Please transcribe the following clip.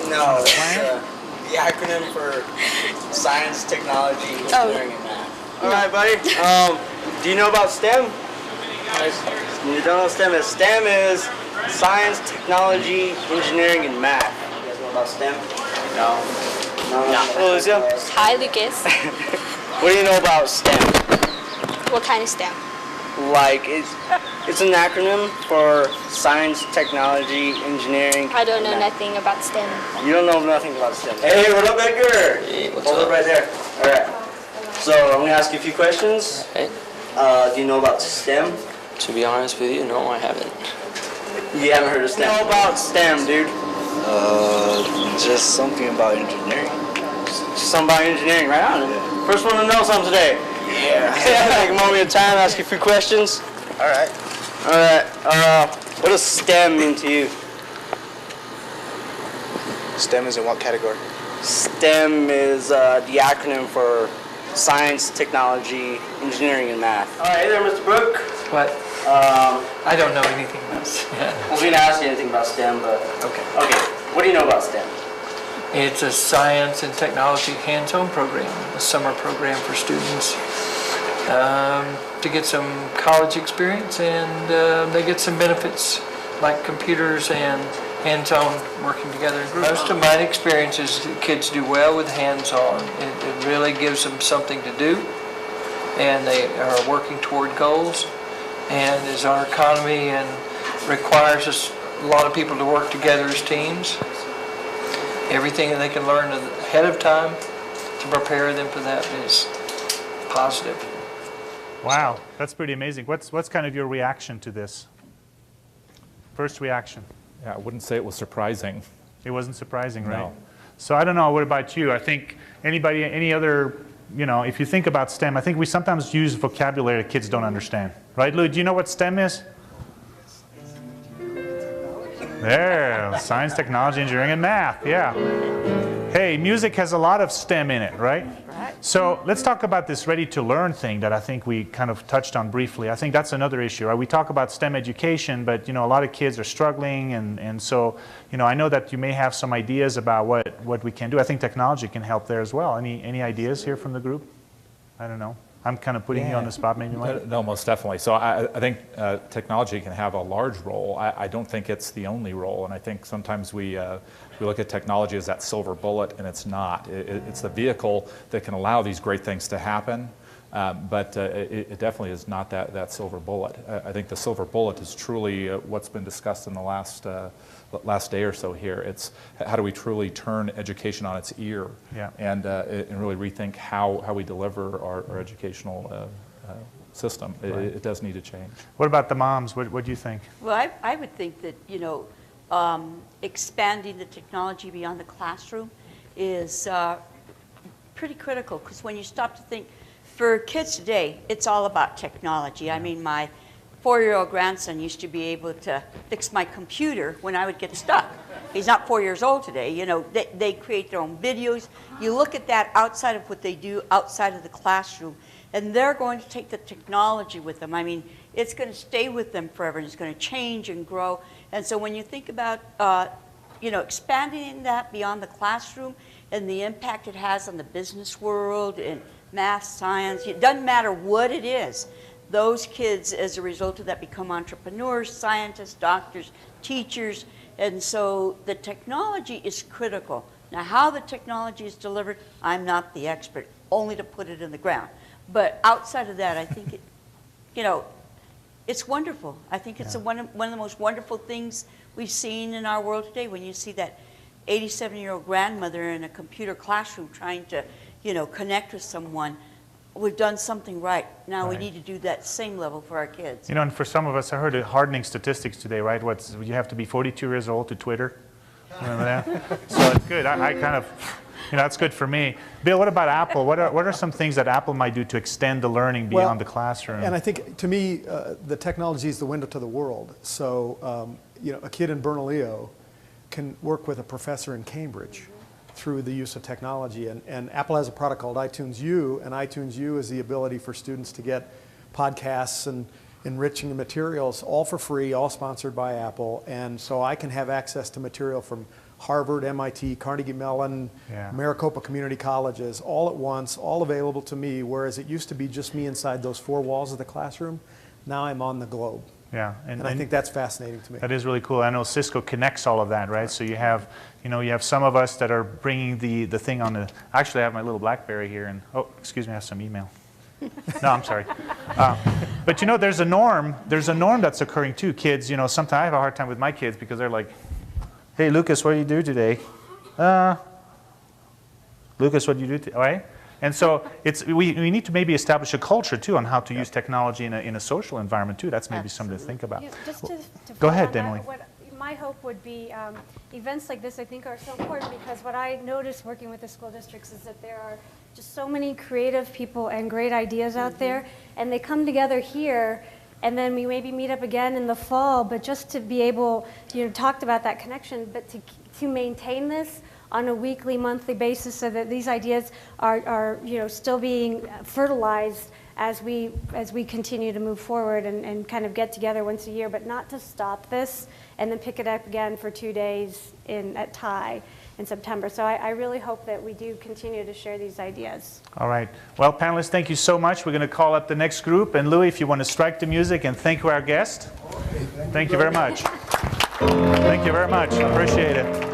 No, it's the acronym for science, technology, engineering, and math. All right, buddy. Do you know about STEM? You don't know what STEM is? STEM is science, technology, engineering, and math. You guys know about STEM? No. Hello, Lucia. Hi, Lucas. What do you know about STEM? What kind of STEM? Like, it's an acronym for science, technology, engineering. I don't know nothing about STEM. You don't know nothing about STEM. Hey, what up, Edgar? Hey, what's Hold up? up right there. All right. So I'm gonna ask you a few questions. Hey. Do you know about STEM? To be honest with you, no, I haven't. You haven't heard of STEM? What do you know about STEM, dude? Just something about engineering. Just something about engineering, right on. Yeah. First one to know something today. Yeah. Take a moment of time, ask you a few questions. All right. All right. What does STEM mean to you? STEM is in what category? STEM is the acronym for science, technology, engineering, and math. All right, hey there, Mr. Brook. What? I don't know anything about STEM. I was going to ask you anything about STEM, but... Okay. Okay, what do you know about STEM? It's a science and technology hands-on program, a summer program for students to get some college experience, and they get some benefits like computers and hands-on working together in groups. Most of my experience is that kids do well with hands-on. It really gives them something to do, and they are working toward goals. And as our economy and requires us, a lot of people to work together as teams, everything that they can learn ahead of time to prepare them for that is positive. Wow, that's pretty amazing. What's kind of your reaction to this? First reaction? Yeah, I wouldn't say it was surprising. It wasn't surprising, right? No. So I don't know, what about you? I think any other, if you think about STEM, I think we sometimes use vocabulary that kids don't understand. Right, Lou? Do you know what STEM is? There, science, technology, engineering, and math, yeah. Hey, music has a lot of STEM in it, right? Right. So let's talk about this ready-to-learn thing that I think we kind of touched on briefly. I think that's another issue, right? We talk about STEM education, but a lot of kids are struggling, and so I know that you may have some ideas about what we can do. I think technology can help there as well. Any ideas here from the group? I don't know. I'm kind of putting you on the spot, maybe, Mike? No, most definitely. So I think technology can have a large role. I don't think it's the only role, and I think sometimes we look at technology as that silver bullet, and it's not. It's the vehicle that can allow these great things to happen, but it definitely is not that silver bullet. I think the silver bullet is truly what's been discussed in the last day or so here. It's how do we truly turn education on its ear, and really rethink how we deliver our educational system. It does need to change. What about the moms? What do you think? Well, I would think that expanding the technology beyond the classroom is pretty critical, because when you stop to think, for kids today, it's all about technology. I mean, my 4-year-old grandson used to be able to fix my computer when I would get stuck. He's not 4 years old today. They create their own videos. You look at that outside of what they do outside of the classroom, and they're going to take the technology with them. I mean, it's going to stay with them forever, and it's going to change and grow. And so when you think about, expanding that beyond the classroom and the impact it has on the business world and math, science, it doesn't matter what it is. Those kids, as a result of that, become entrepreneurs, scientists, doctors, teachers, and so the technology is critical. Now, how the technology is delivered, I'm not the expert, only to put it in the ground. But outside of that, I think it's wonderful. I think it's one of the most wonderful things we've seen in our world today, when you see that 87-year-old grandmother in a computer classroom trying to, connect with someone. We've done something right. Now we need to do that same level for our kids. And for some of us, I heard hardening statistics today, right? You have to be 42 years old to Twitter. Remember that? So it's good. I kind of, that's good for me. Bill, what about Apple? What are some things that Apple might do to extend the learning beyond the classroom? And I think, to me, the technology is the window to the world. So, a kid in Bernalillo can work with a professor in Cambridge through the use of technology. And Apple has a product called iTunes U, and iTunes U is the ability for students to get podcasts and enriching materials all for free, all sponsored by Apple. And so I can have access to material from Harvard, MIT, Carnegie Mellon, Yeah. Maricopa Community Colleges, all at once, all available to me, whereas it used to be just me inside those four walls of the classroom. Now I'm on the globe. Yeah, And I think that's fascinating to me. that is really cool. I know Cisco connects all of that, right? So you have some of us that are bringing the thing on the. Actually, I have my little BlackBerry here, and oh, excuse me, I have some email. No, I'm sorry. But there's a norm. There's a norm that's occurring too. Kids, sometimes I have a hard time with my kids because they're like, "Hey, Lucas, what do you do today?" Lucas, what do you do today? Right? And so we need to maybe establish a culture too on how to use technology in a social environment too. That's maybe something to think about. Just to Go ahead, follow on Emily. that, what my hope would be, events like this I think are so important because what I notice working with the school districts is that there are just so many creative people and great ideas out there, and they come together here, and then we maybe meet up again in the fall, but just to be able, talked about that connection, but to maintain this on a weekly, monthly basis so that these ideas are still being fertilized as we continue to move forward and kind of get together once a year, but not to stop this and then pick it up again for 2 days at TIE in September. So I really hope that we do continue to share these ideas. All right. Well, panelists, thank you so much. We're going to call up the next group. And Louis, if you want to strike the music and thank our guest. Thank you very much. Thank you very much. I appreciate it.